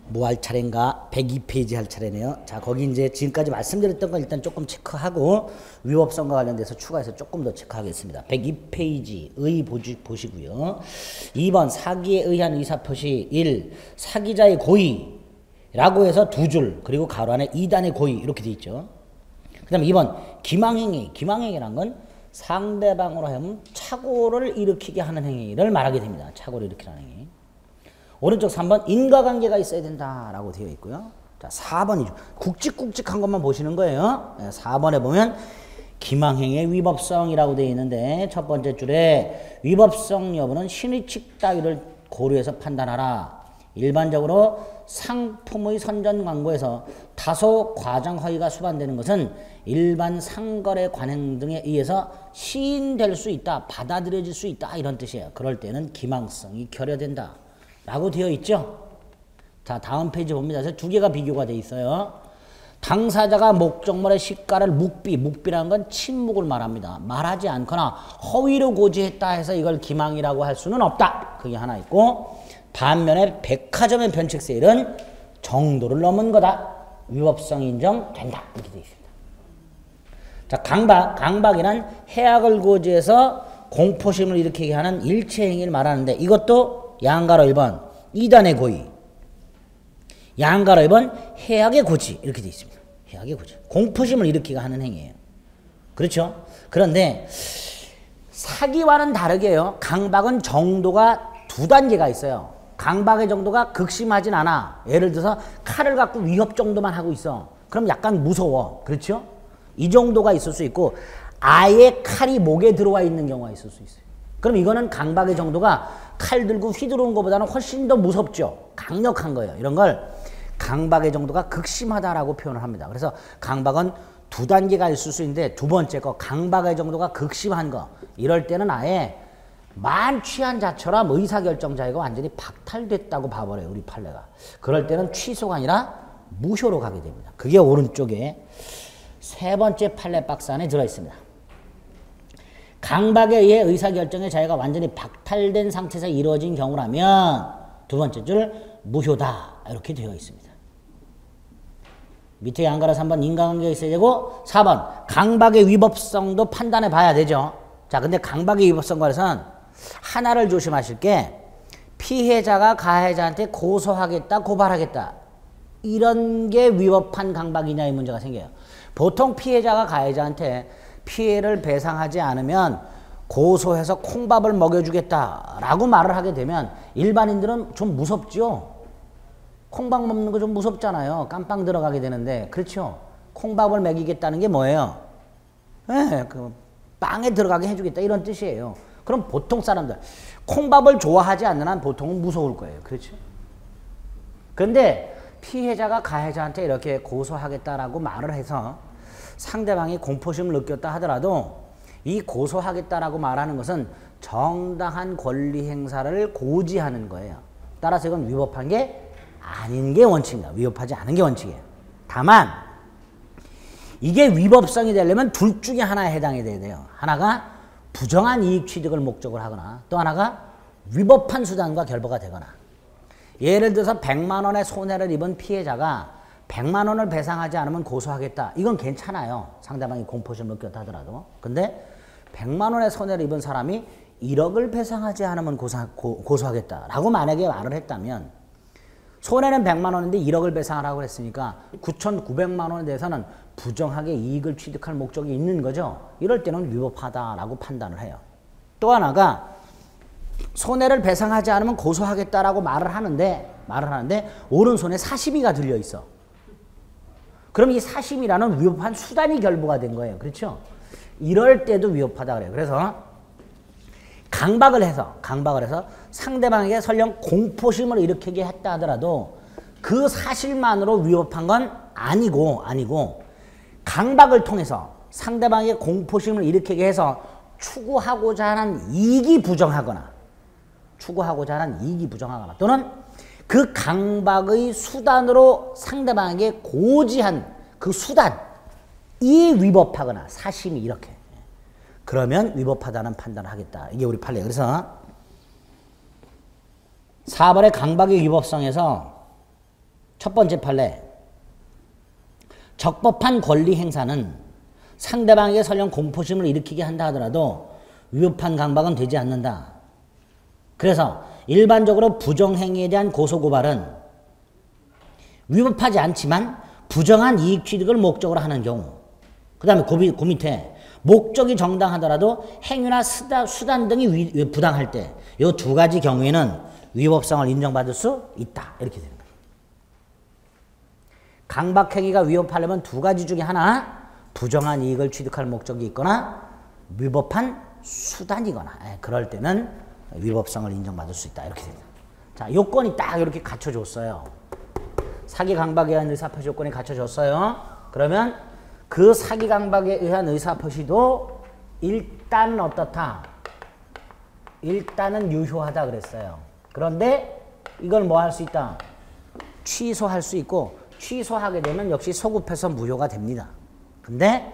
뭐 할 차례인가? 102페이지 할 차례네요. 자, 거기 이제 지금까지 말씀드렸던 건 일단 조금 체크하고 위법성과 관련돼서 추가해서 조금 더 체크하겠습니다. 102페이지 의 보시고요. 2번 사기에 의한 의사표시 1. 사기자의 고의라고 해서 두 줄 그리고 가로 안에 2단의 고의 이렇게 돼 있죠. 그 다음에 2번 기망행위. 기망행위란 건 상대방으로 하면 착오를 일으키게 하는 행위를 말하게 됩니다. 착오를 일으키는 행위. 오른쪽 3번 인과관계가 있어야 된다라고 되어 있고요. 자, 4번이죠. 굵직굵직한 것만 보시는 거예요. 4번에 보면 기망행위의 위법성이라고 되어 있는데 첫 번째 줄에 위법성 여부는 신의칙 따위를 고려해서 판단하라. 일반적으로 상품의 선전 광고에서 다소 과장 허위가 수반되는 것은 일반 상거래 관행 등에 의해서 시인될 수 있다, 받아들여질 수 있다 이런 뜻이에요. 그럴 때는 기망성이 결여된다 라고 되어 있죠. 자, 다음 페이지 봅니다. 그래서 두 개가 비교가 되어 있어요. 당사자가 목적물의 시가를 묵비라는 건 침묵을 말합니다. 말하지 않거나 허위로 고지했다 해서 이걸 기망이라고 할 수는 없다. 그게 하나 있고, 반면에 백화점의 변칙세일은 정도를 넘은 거다. 위법성 인정된다. 이렇게 되어 있습니다. 자, 강박이란 해악을 고지해서 공포심을 일으키게 하는 일체행위를 말하는데 이것도 양가로 1번 2단의 고의, 양가로 1번 해악의 고지 이렇게 되어 있습니다. 해악의 고지. 공포심을 일으키게 하는 행위예요. 그렇죠? 그런데 사기와는 다르게요. 강박은 정도가 두 단계가 있어요. 강박의 정도가 극심하진 않아. 예를 들어서 칼을 갖고 위협 정도만 하고 있어. 그럼 약간 무서워. 그렇죠? 이 정도가 있을 수 있고 아예 칼이 목에 들어와 있는 경우가 있을 수 있어요. 그럼 이거는 강박의 정도가 칼 들고 휘두르는 것보다는 훨씬 더 무섭죠. 강력한 거예요. 이런 걸 강박의 정도가 극심하다라고 표현을 합니다. 그래서 강박은 두 단계가 있을 수 있는데 두 번째 거 강박의 정도가 극심한 거 이럴 때는 아예 만취한 자처럼 의사결정자가 완전히 박탈됐다고 봐버려요. 우리 판례가. 그럴 때는 취소가 아니라 무효로 가게 됩니다. 그게 오른쪽에 세 번째 판례 박스 안에 들어있습니다. 강박에 의해 의사결정의 자유가 완전히 박탈된 상태에서 이루어진 경우라면 두 번째 줄 무효다 이렇게 되어 있습니다. 밑에 양가로 3번 인과관계가 있어야 되고 4번 강박의 위법성도 판단해 봐야 되죠. 자, 근데 강박의 위법성과 해서는 하나를 조심하실 게 피해자가 가해자한테 고소하겠다 고발하겠다 이런 게 위법한 강박이냐 이 문제가 생겨요. 보통 피해자가 가해자한테 피해를 배상하지 않으면 고소해서 콩밥을 먹여주겠다라고 말을 하게 되면 일반인들은 좀 무섭죠. 콩밥 먹는 거 좀 무섭잖아요. 깜빵 들어가게 되는데. 그렇죠? 콩밥을 먹이겠다는 게 뭐예요? 네, 그 빵에 들어가게 해주겠다 이런 뜻이에요. 그럼 보통 사람들 콩밥을 좋아하지 않는 한 보통은 무서울 거예요. 그렇죠? 그런데 피해자가 가해자한테 이렇게 고소하겠다라고 말을 해서 상대방이 공포심을 느꼈다 하더라도 이 고소하겠다라고 말하는 것은 정당한 권리 행사를 고지하는 거예요. 따라서 이건 위법한 게 아닌 게 원칙입니다. 위법하지 않은 게 원칙이에요. 다만 이게 위법성이 되려면 둘 중에 하나에 해당이 돼야 돼요. 하나가 부정한 이익 취득을 목적으로 하거나 또 하나가 위법한 수단과 결부가 되거나. 예를 들어서 100만 원의 손해를 입은 피해자가 100만 원을 배상하지 않으면 고소하겠다. 이건 괜찮아요. 상대방이 공포심을 느꼈다 하더라도. 근데 100만 원의 손해를 입은 사람이 1억을 배상하지 않으면 고소하겠다라고 만약에 말을 했다면 손해는 100만 원인데 1억을 배상하라고 했으니까 9,900만 원에 대해서는 부정하게 이익을 취득할 목적이 있는 거죠. 이럴 때는 위법하다라고 판단을 해요. 또 하나가 손해를 배상하지 않으면 고소하겠다라고 말을 하는데 오른손에 사시미가 들려 있어. 그럼 이 사심이라는 위법한 수단이 결부가 된 거예요. 그렇죠? 이럴 때도 위법하다 그래요. 그래서 강박을 해서 상대방에게 설령 공포심을 일으키게 했다 하더라도 그 사실만으로 위법한 건 아니고 강박을 통해서 상대방에게 공포심을 일으키게 해서 추구하고자 하는 이익이 부정하거나 또는 그 강박의 수단으로 상대방에게 고지한 그 수단이 위법하거나 사심이 이렇게 그러면 위법하다는 판단을 하겠다. 이게 우리 판례. 그래서 4번의 강박의 위법성에서 첫 번째 판례. 적법한 권리 행사는 상대방에게 설령 공포심을 일으키게 한다 하더라도 위법한 강박은 되지 않는다. 그래서 일반적으로 부정행위에 대한 고소고발은 위법하지 않지만 부정한 이익 취득을 목적으로 하는 경우, 그 다음에 그 밑에 목적이 정당하더라도 행위나 수단 등이 부당할 때 이 두 가지 경우에는 위법성을 인정받을 수 있다. 이렇게 되는 거예요. 강박행위가 위법하려면 두 가지 중에 하나, 부정한 이익을 취득할 목적이 있거나 위법한 수단이거나, 그럴 때는 위법성을 인정받을 수 있다. 이렇게 됩니다. 자, 요건이 딱 이렇게 갖춰줬어요. 사기 강박에 의한 의사표시 요건이 갖춰졌어요. 그러면 그 사기 강박에 의한 의사표시도 일단 어떻다? 일단은 유효하다 그랬어요. 그런데 이걸 뭐 할 수 있다? 취소할 수 있고, 취소하게 되면 역시 소급해서 무효가 됩니다. 근데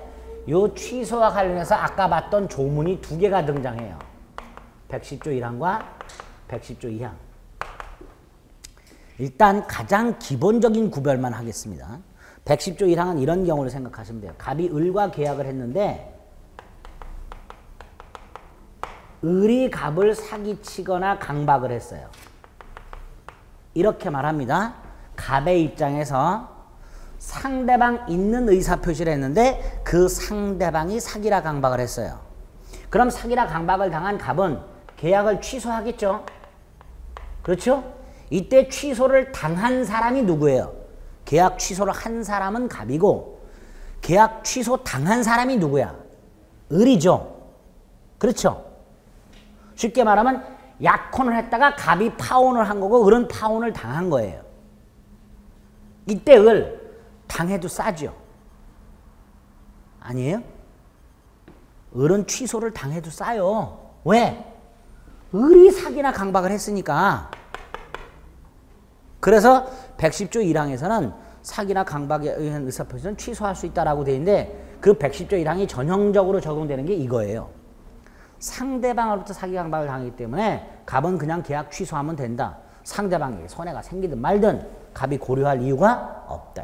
요 취소와 관련해서 아까 봤던 조문이 두 개가 등장해요. 110조 1항과 110조 2항. 일단 가장 기본적인 구별만 하겠습니다. 110조 1항은 이런 경우를 생각하시면 돼요. 갑이 을과 계약을 했는데 을이 갑을 사기치거나 강박을 했어요. 이렇게 말합니다. 갑의 입장에서 상대방 있는 의사표시를 했는데 그 상대방이 사기라 강박을 했어요. 그럼 사기라 강박을 당한 갑은 계약을 취소하겠죠? 그렇죠? 이때 취소를 당한 사람이 누구예요? 계약 취소를 한 사람은 갑이고 계약 취소 당한 사람이 누구야? 을이죠. 그렇죠? 쉽게 말하면 약혼을 했다가 갑이 파혼을 한 거고 을은 파혼을 당한 거예요. 이때 을 당해도 싸죠. 아니에요? 을은 취소를 당해도 싸요. 왜? 을이 사기나 강박을 했으니까. 그래서 110조 1항에서는 사기나 강박에 의한 의사표시는 취소할 수 있다라고 되어 있는데 그 110조 1항이 전형적으로 적용되는 게 이거예요. 상대방으로부터 사기 강박을 당하기 때문에 갑은 그냥 계약 취소하면 된다. 상대방에게 손해가 생기든 말든 갑이 고려할 이유가 없다.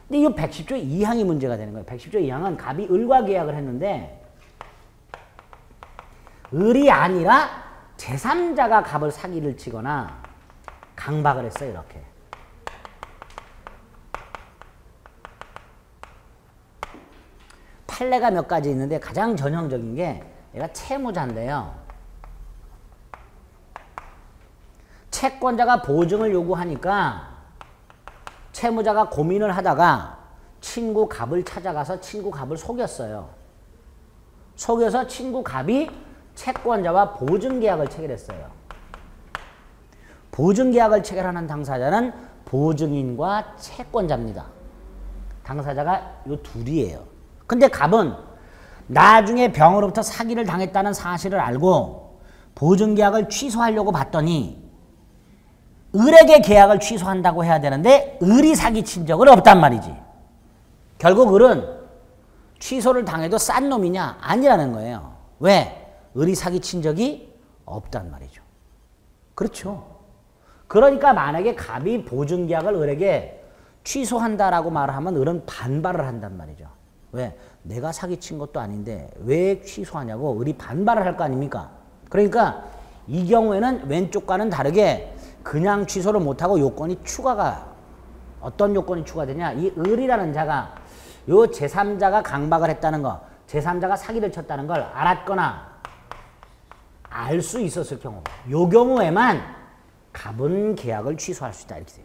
근데 이 110조 2항이 문제가 되는 거예요. 110조 2항은 갑이 을과 계약을 했는데 을이 아니라 제3자가 갑을 사기를 치거나 강박을 했어요. 이렇게. 판례가 몇 가지 있는데 가장 전형적인 게 얘가 채무자인데요. 채권자가 보증을 요구하니까 채무자가 고민을 하다가 친구 갑을 찾아가서 친구 갑을 속였어요. 속여서 친구 갑이 채권자와 보증계약을 체결했어요. 보증계약을 체결하는 당사자는 보증인과 채권자입니다. 당사자가 요 둘이에요. 근데 갑은 나중에 병으로부터 사기를 당했다는 사실을 알고 보증계약을 취소하려고 봤더니 을에게 계약을 취소한다고 해야 되는데 을이 사기친 적은 없단 말이지. 결국 을은 취소를 당해도 싼 놈이냐? 아니라는 거예요. 왜? 을이 사기친 적이 없단 말이죠. 그렇죠. 그러니까 만약에 갑이 보증계약을 을에게 취소한다라고 말을 하면 을은 반발을 한단 말이죠. 왜? 내가 사기친 것도 아닌데 왜 취소하냐고 을이 반발을 할 거 아닙니까? 그러니까 이 경우에는 왼쪽과는 다르게 그냥 취소를 못하고 요건이 추가가, 어떤 요건이 추가되냐? 이 을이라는 자가 요 제3자가 강박을 했다는 거, 제3자가 사기를 쳤다는 걸 알았거나 알 수 있었을 경우, 요 경우에만 갑은 계약을 취소할 수 있다. 이렇게 돼요.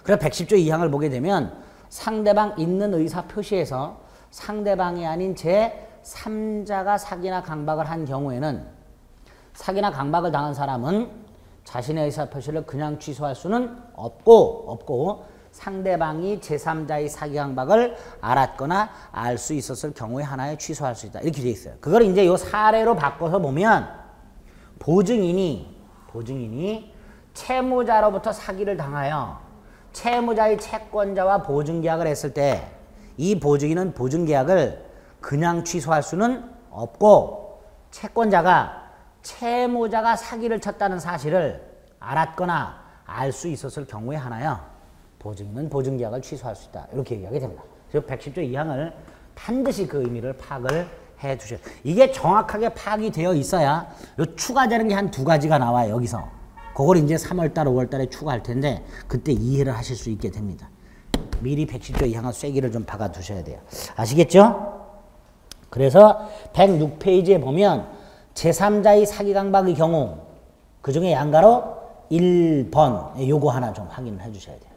그래서 110조 2항을 보게 되면 상대방 있는 의사 표시에서 상대방이 아닌 제3자가 사기나 강박을 한 경우에는 사기나 강박을 당한 사람은 자신의 의사 표시를 그냥 취소할 수는 없고 상대방이 제3자의 사기 강박을 알았거나 알 수 있었을 경우에 하나에 취소할 수 있다. 이렇게 되어 있어요. 그걸 이제 요 사례로 바꿔서 보면 보증인이 채무자로부터 사기를 당하여 채무자의 채권자와 보증계약을 했을 때 이 보증인은 보증계약을 그냥 취소할 수는 없고 채권자가 채무자가 사기를 쳤다는 사실을 알았거나 알 수 있었을 경우에 하나야 보증인은 보증계약을 취소할 수 있다. 이렇게 얘기하게 됩니다. 그래서 110조 2항을 반드시 그 의미를 파악을 해 두셔야 돼요. 이게 정확하게 파악이 되어 있어야 요 추가되는 게 한 두 가지가 나와요. 여기서. 그걸 이제 3월달, 5월달에 추가할 텐데 그때 이해를 하실 수 있게 됩니다. 미리 110조 2항을 쐐기를 좀 박아 두셔야 돼요. 아시겠죠? 그래서 106페이지에 보면 제3자의 사기강박의 경우 그 중에 양가로 1번 요거 하나 좀 확인을 해 주셔야 돼요.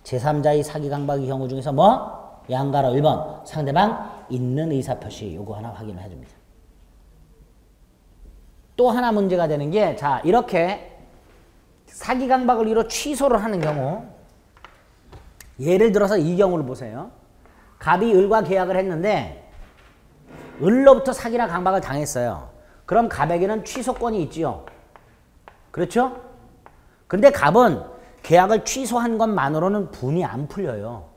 제3자의 사기강박의 경우 중에서 뭐? 양가로 1번 상대방 있는 의사표시 요거 하나 확인을 해줍니다. 또 하나 문제가 되는 게 자 이렇게 사기강박을 이유로 취소를 하는 경우 예를 들어서 이 경우를 보세요. 갑이 을과 계약을 했는데 을로부터 사기나 강박을 당했어요. 그럼 갑에게는 취소권이 있지요. 그렇죠? 근데 갑은 계약을 취소한 것만으로는 분이 안 풀려요.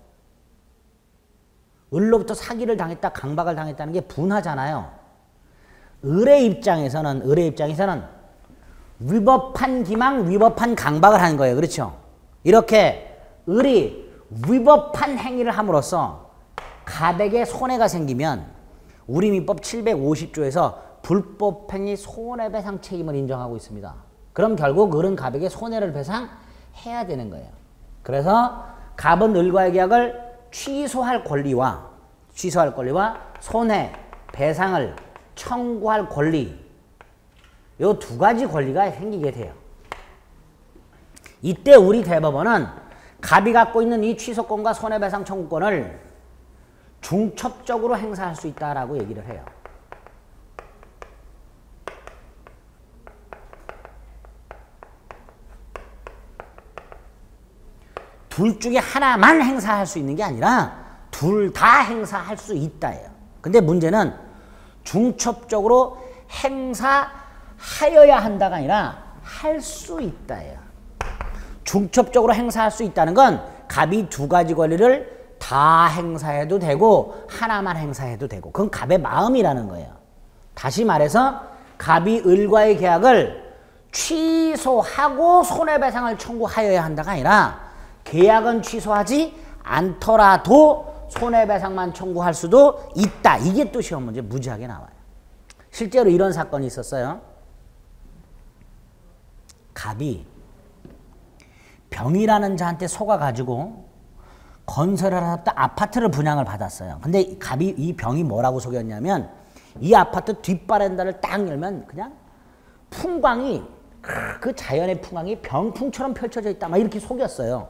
을로부터 사기를 당했다, 강박을 당했다는 게 분하잖아요. 을의 입장에서는 위법한 기망, 위법한 강박을 하는 거예요. 그렇죠? 이렇게 을이 위법한 행위를 함으로써 갑에게 손해가 생기면 우리민법 750조에서 불법행위 손해배상 책임을 인정하고 있습니다. 그럼 결국 을은 갑에게 손해를 배상해야 되는 거예요. 그래서 갑은 을과의 계약을 취소할 권리와 손해, 배상을 청구할 권리 요 두 가지 권리가 생기게 돼요. 이때 우리 대법원은 갑이 갖고 있는 이 취소권과 손해배상 청구권을 중첩적으로 행사할 수 있다라고 얘기를 해요. 둘 중에 하나만 행사할 수 있는 게 아니라 둘 다 행사할 수 있다예요. 근데 문제는 중첩적으로 행사하여야 한다가 아니라 할 수 있다예요. 중첩적으로 행사할 수 있다는 건 갑이 두 가지 권리를 다 행사해도 되고 하나만 행사해도 되고 그건 갑의 마음이라는 거예요. 다시 말해서 갑이 을과의 계약을 취소하고 손해배상을 청구하여야 한다가 아니라 계약은 취소하지 않더라도 손해배상만 청구할 수도 있다. 이게 또 시험 문제 무지하게 나와요. 실제로 이런 사건이 있었어요. 갑이 병이라는 자한테 속아가지고 건설을 하다 아파트를 분양을 받았어요. 근데 갑이 이 병이 뭐라고 속였냐면 이 아파트 뒷바란다를 딱 열면 그냥 풍광이 그 자연의 풍광이 병풍처럼 펼쳐져 있다. 막 이렇게 속였어요.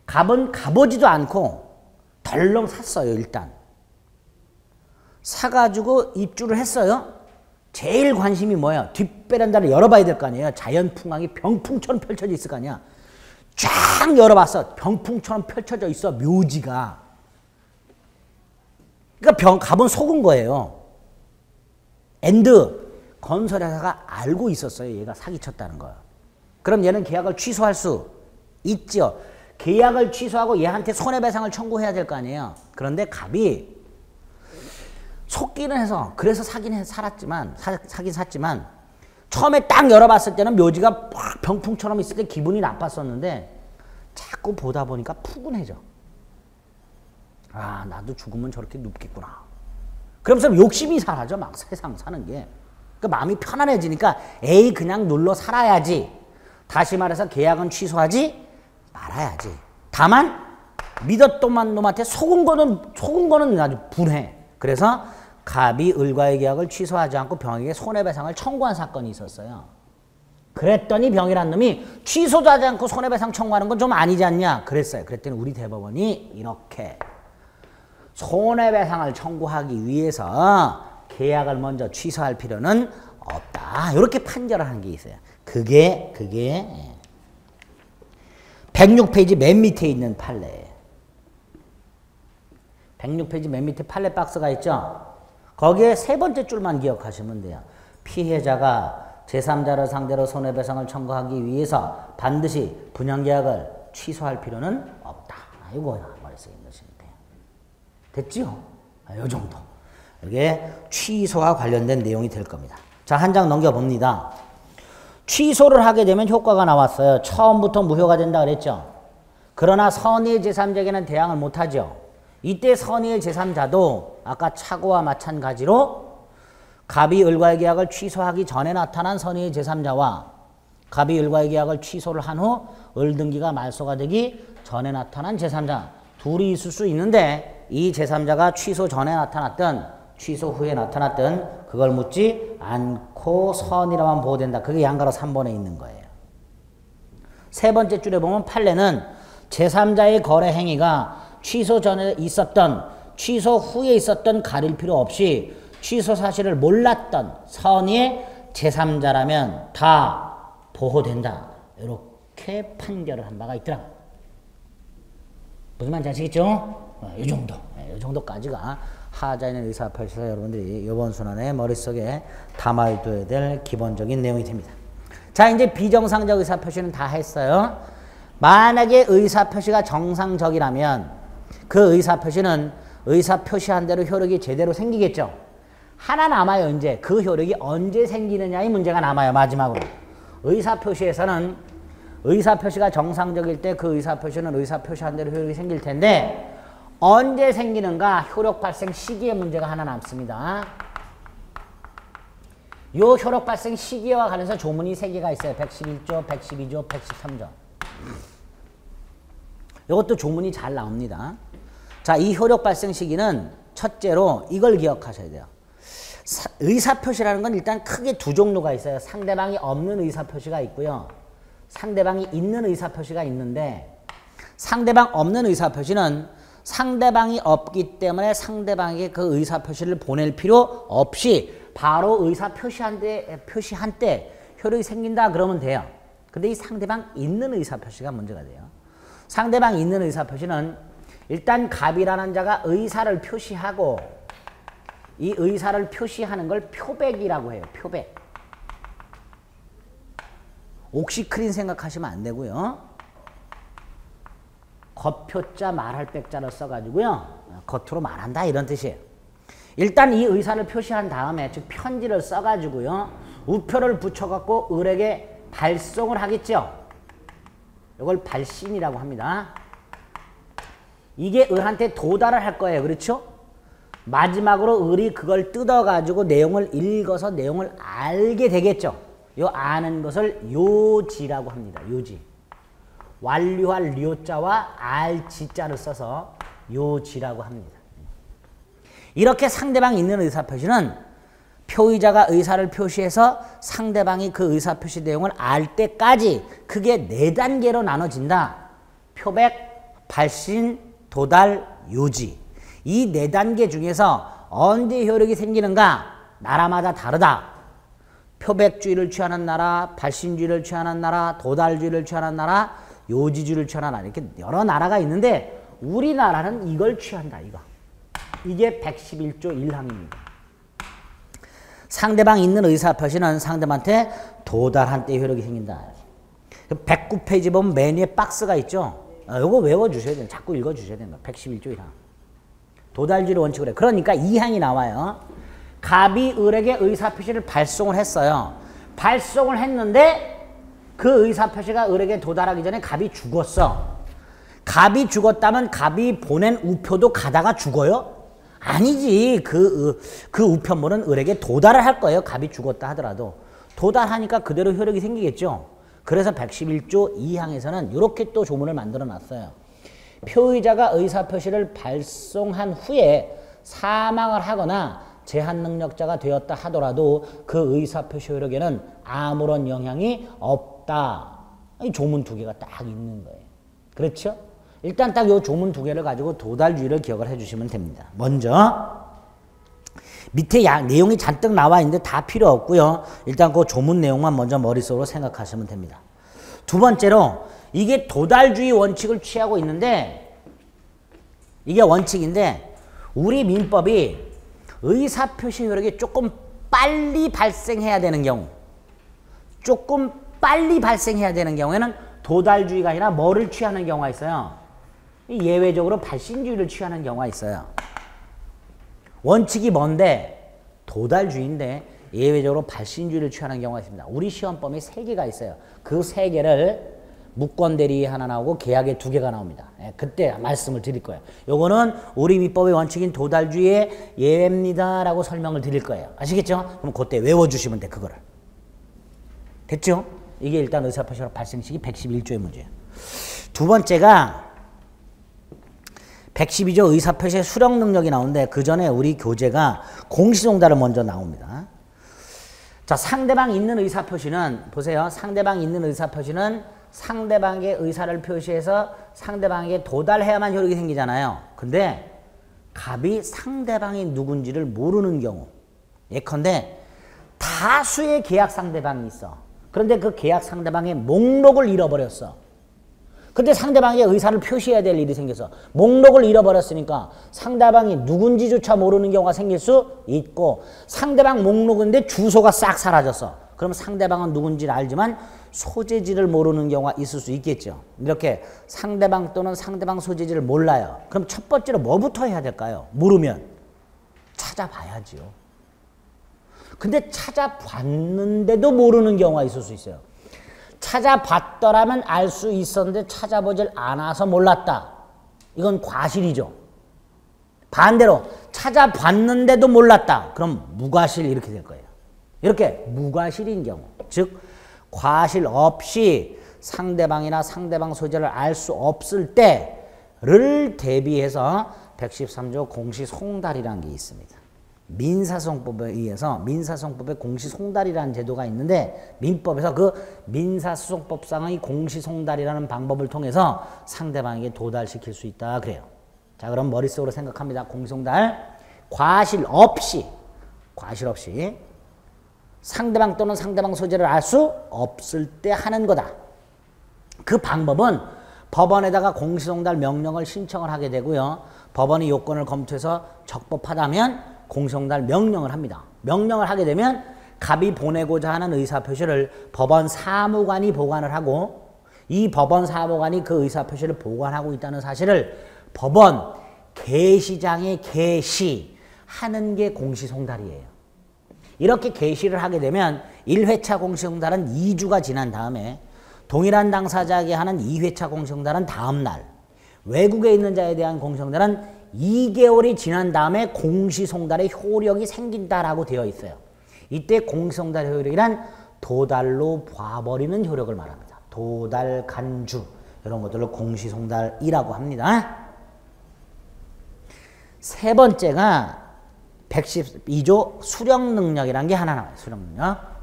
갑은 가보지도 않고 덜렁 샀어요. 일단 사가지고 입주를 했어요. 제일 관심이 뭐야? 뒷베란다를 열어봐야 될 거 아니에요. 자연 풍광이 병풍처럼 펼쳐져 있을 거 아니야. 쫙 열어봤어. 병풍처럼 펼쳐져 있어. 묘지가. 그러니까 갑은 속은 거예요. 앤드 건설회사가 알고 있었어요. 얘가 사기쳤다는 거. 그럼 얘는 계약을 취소할 수 있죠. 계약을 취소하고 얘한테 손해배상을 청구해야 될 거 아니에요. 그런데 갑이 속기는 해서 그래서 사긴 샀지만 처음에 딱 열어봤을 때는 묘지가 팍 병풍처럼 있을 때 기분이 나빴었는데 자꾸 보다 보니까 푸근해져. 아 나도 죽으면 저렇게 눕겠구나. 그러면서 욕심이 사라져. 막 세상 사는 게. 그러니까 마음이 편안해지니까 에이 그냥 눌러 살아야지. 다시 말해서 계약은 취소하지 말아야지. 다만 믿었던 놈한테 속은 거는 아주 분해. 그래서 갑이 을과의 계약을 취소하지 않고 병에게 손해배상을 청구한 사건이 있었어요. 그랬더니 병이란 놈이 취소도 하지 않고 손해배상 청구하는 건 좀 아니지 않냐 그랬어요. 그랬더니 우리 대법원이 이렇게 손해배상을 청구하기 위해서 계약을 먼저 취소할 필요는 없다. 이렇게 판결을 한 게 있어요. 그게 106페이지 맨 밑에 있는 판례. 106페이지 맨 밑에 판례 박스가 있죠. 거기에 세 번째 줄만 기억하시면 돼요. 피해자가 제3자를 상대로 손해배상을 청구하기 위해서 반드시 분양계약을 취소할 필요는 없다. 이거 머릿속에 넣으시면 돼요. 됐죠? 이 정도. 이게 취소와 관련된 내용이 될 겁니다. 자, 한 장 넘겨봅니다. 취소를 하게 되면 효과가 나왔어요. 처음부터 무효가 된다 그랬죠. 그러나 선의의 제3자에게는 대항을 못하죠. 이때 선의의 제3자도 아까 차고와 마찬가지로 갑이 을과의 계약을 취소하기 전에 나타난 선의의 제3자와 갑이 을과의 계약을 취소를 한 후 을등기가 말소가 되기 전에 나타난 제3자 둘이 있을 수 있는데 이 제3자가 취소 전에 나타났든 취소 후에 나타났든 그걸 묻지 않고 선이라만 보호된다. 그게 양가로 3번에 있는 거예요. 세 번째 줄에 보면 판례는 제3자의 거래 행위가 취소 전에 있었던 취소 후에 있었던 가릴 필요 없이 취소 사실을 몰랐던 선의의 제3자라면 다 보호된다. 이렇게 판결을 한 바가 있더라. 무슨 말인지 아시겠죠? 이 정도. 이 정도까지가 하자인의 의사표시에서 여러분들이 이번 순환에 머릿속에 담아둬야 될 기본적인 내용이 됩니다. 자, 이제 비정상적 의사표시는 다 했어요. 만약에 의사표시가 정상적이라면 그 의사표시는 의사표시한 대로 효력이 제대로 생기겠죠. 하나 남아요. 이제 그 효력이 언제 생기느냐의 문제가 남아요. 마지막으로. 의사표시에서는 의사표시가 정상적일 때 그 의사표시는 의사표시한 대로 효력이 생길 텐데 언제 생기는가 효력 발생 시기의 문제가 하나 남습니다. 이 효력 발생 시기와 관련해서 조문이 3개가 있어요. 111조, 112조, 113조. 이것도 조문이 잘 나옵니다. 자, 이 효력 발생 시기는 첫째로 이걸 기억하셔야 돼요. 의사표시라는 건 일단 크게 두 종류가 있어요. 상대방이 없는 의사표시가 있고요. 상대방이 있는 의사표시가 있는데 상대방 없는 의사표시는 상대방이 없기 때문에 상대방에게 그 의사표시를 보낼 필요 없이 바로 의사표시한 때 효력이 생긴다 그러면 돼요. 근데 이 상대방 있는 의사표시가 문제가 돼요. 상대방 있는 의사표시는 일단 갑이라는 자가 의사를 표시하고 이 의사를 표시하는 걸 표백이라고 해요. 표백. 옥시크린 생각하시면 안 되고요. 겉표자 말할 백자를 써가지고요. 겉으로 말한다 이런 뜻이에요. 일단 이 의사를 표시한 다음에 즉 편지를 써가지고요. 우표를 붙여갖고 을에게 발송을 하겠죠. 이걸 발신이라고 합니다. 이게 을한테 도달을 할 거예요. 그렇죠? 마지막으로 을이 그걸 뜯어가지고 내용을 읽어서 내용을 알게 되겠죠. 요 아는 것을 요지라고 합니다. 요지. 완료할 료자와 알지자를 써서 요지라고 합니다. 이렇게 상대방이 있는 의사표시는 표의자가 의사를 표시해서 상대방이 그 의사표시 내용을 알 때까지 크게 4단계로 나눠진다. 표백, 발신, 도달, 요지. 이 4단계 중에서 언제 효력이 생기는가? 나라마다 다르다. 표백주의를 취하는 나라, 발신주의를 취하는 나라, 도달주의를 취하는 나라, 요지주의를 취하는 나라 이렇게 여러 나라가 있는데 우리나라는 이걸 취한다. 이게 111조 1항입니다. 상대방 있는 의사표시는 상대방한테 도달한 때 효력이 생긴다. 109페이지 보면 맨 위에 박스가 있죠. 이거 외워주셔야 돼요. 자꾸 읽어주셔야 됩니다. 111조 1항. 도달주의를 원칙으로 해요. 그러니까 2항이 나와요. 갑이 을에게 의사표시를 발송을 했어요. 발송을 했는데 그 의사표시가 을에게 도달하기 전에 갑이 죽었어. 갑이 죽었다면 갑이 보낸 우표도 가다가 죽어요? 아니지. 그 우편물은 을에게 도달을 할 거예요. 갑이 죽었다 하더라도. 도달하니까 그대로 효력이 생기겠죠. 그래서 111조 2항에서는 이렇게 또 조문을 만들어 놨어요. 표의자가 의사표시를 발송한 후에 사망을 하거나 제한 능력자가 되었다 하더라도 그 의사표시 효력에는 아무런 영향이 없다. 이 조문 2개가 딱 있는 거예요. 그렇죠? 일단 딱 이 조문 2개를 가지고 도달주의를 기억을 해주시면 됩니다. 먼저 밑에 내용이 잔뜩 나와 있는데 다 필요 없고요. 일단 그 조문 내용만 먼저 머릿속으로 생각하시면 됩니다. 두 번째로 이게 도달주의 원칙을 취하고 있는데 이게 원칙인데 우리 민법이 의사표시 효력이 조금 빨리 발생해야 되는 경우 조금 빨리 발생해야 되는 경우에는 도달주의가 아니라 뭐를 취하는 경우가 있어요. 예외적으로 발신주의를 취하는 경우가 있어요. 원칙이 뭔데? 도달주의인데 예외적으로 발신주의를 취하는 경우가 있습니다. 우리 시험범위 3개가 있어요. 그 3개를 무권 대리 하나 나오고 계약에 2개가 나옵니다. 예, 그때 말씀을 드릴 거예요. 요거는 우리 민법의 원칙인 도달주의의 예외입니다 라고 설명을 드릴 거예요. 아시겠죠? 그럼 그때 외워주시면 돼, 그거를. 됐죠? 이게 일단 의사표시로 발생시기 111조의 문제예요. 두 번째가 112조 의사표시의 수령 능력이 나오는데 그 전에 우리 교재가 공시송달을 먼저 나옵니다. 자, 상대방 있는 의사표시는 보세요. 상대방 있는 의사표시는 상대방의 의사를 표시해서 상대방에게 도달해야만 효력이 생기잖아요. 근데 갑이 상대방이 누군지를 모르는 경우, 예컨대 다수의 계약 상대방이 있어. 그런데 그 계약 상대방의 목록을 잃어버렸어. 근데 상대방의 의사를 표시해야 될 일이 생겨서 목록을 잃어버렸으니까 상대방이 누군지조차 모르는 경우가 생길 수 있고, 상대방 목록인데 주소가 싹 사라졌어. 그럼 상대방은 누군지를 알지만 소재지를 모르는 경우가 있을 수 있겠죠. 이렇게 상대방 또는 상대방 소재지를 몰라요. 그럼 첫 번째로 뭐부터 해야 될까요? 모르면 찾아봐야죠. 근데 찾아봤는데도 모르는 경우가 있을 수 있어요. 찾아봤더라면 알 수 있었는데 찾아보질 않아서 몰랐다. 이건 과실이죠. 반대로 찾아봤는데도 몰랐다. 그럼 무과실 이렇게 될 거예요. 이렇게 무과실인 경우, 즉 과실 없이 상대방이나 상대방 소재를 알 수 없을 때를 대비해서 113조 공시송달이라는 게 있습니다. 민사소송법에 의해서 민사소송법에 공시송달이라는 제도가 있는데 민법에서 그 민사소송법상의 공시송달이라는 방법을 통해서 상대방에게 도달시킬 수 있다 그래요. 자, 그럼 머릿속으로 생각합니다. 공시송달, 과실 없이 상대방 또는 상대방 소재를 알 수 없을 때 하는 거다. 그 방법은 법원에다가 공시송달 명령을 신청을 하게 되고요. 법원이 요건을 검토해서 적법하다면 공시송달 명령을 합니다. 명령을 하게 되면 갑이 보내고자 하는 의사표시를 법원 사무관이 보관을 하고, 이 법원 사무관이 그 의사표시를 보관하고 있다는 사실을 법원 게시장에 게시하는 게 공시송달이에요. 이렇게 게시를 하게 되면 1회차 공시송달은 2주가 지난 다음에 동일한 당사자에게 하는 2회차 공시송달은 다음 날, 외국에 있는 자에 대한 공시송달은 2개월이 지난 다음에 공시송달의 효력이 생긴다라고 되어 있어요. 이때 공시송달의 효력이란 도달로 봐버리는 효력을 말합니다. 도달, 간주 이런 것들을 공시송달이라고 합니다. 세 번째가 112조 수령능력이라는 게 하나 나와요. 수령능력.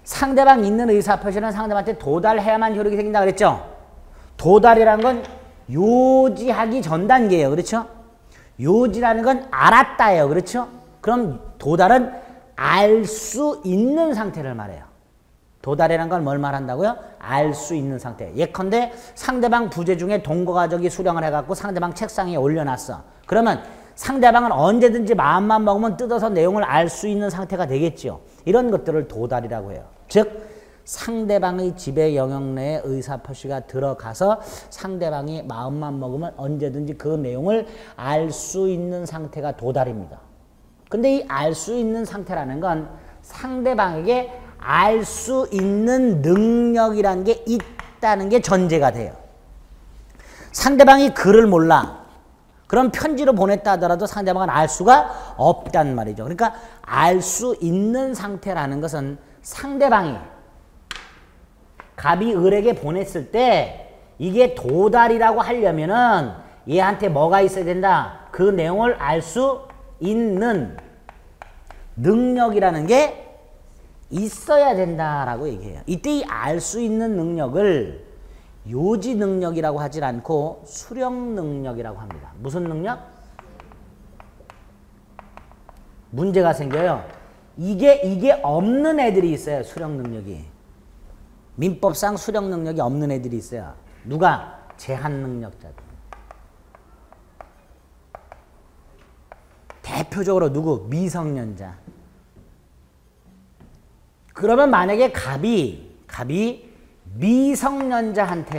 상대방 있는 의사표시는 상대방한테 도달해야만 효력이 생긴다 그랬죠. 도달이라는 건 요지하기 전 단계예요. 그렇죠? 요지라는 건 알았다예요. 그렇죠? 그럼 도달은 알 수 있는 상태를 말해요. 도달이라는 건 뭘 말한다고요? 알 수 있는 상태. 예컨대 상대방 부재 중에 동거가족이 수령을 해갖고 상대방 책상에 올려놨어. 그러면 상대방은 언제든지 마음만 먹으면 뜯어서 내용을 알 수 있는 상태가 되겠죠. 이런 것들을 도달이라고 해요. 즉 상대방의 지배 영역 내에 의사표시가 들어가서 상대방이 마음만 먹으면 언제든지 그 내용을 알 수 있는 상태가 도달입니다. 근데 이 알 수 있는 상태라는 건 상대방에게 알 수 있는 능력이라는 게 있다는 게 전제가 돼요. 상대방이 글을 몰라. 그럼 편지로 보냈다 하더라도 상대방은 알 수가 없단 말이죠. 그러니까 알 수 있는 상태라는 것은 상대방이 갑이 을에게 보냈을 때 이게 도달이라고 하려면은 얘한테 뭐가 있어야 된다? 그 내용을 알 수 있는 능력이라는 게 있어야 된다라고 얘기해요. 이때 이 알 수 있는 능력을 요지 능력이라고 하질 않고 수령 능력이라고 합니다. 무슨 능력? 문제가 생겨요. 이게 없는 애들이 있어요. 수령 능력이. 민법상 수령 능력이 없는 애들이 있어요. 누가? 제한 능력자들. 대표적으로 누구? 미성년자. 그러면 만약에 갑이 미성년자한테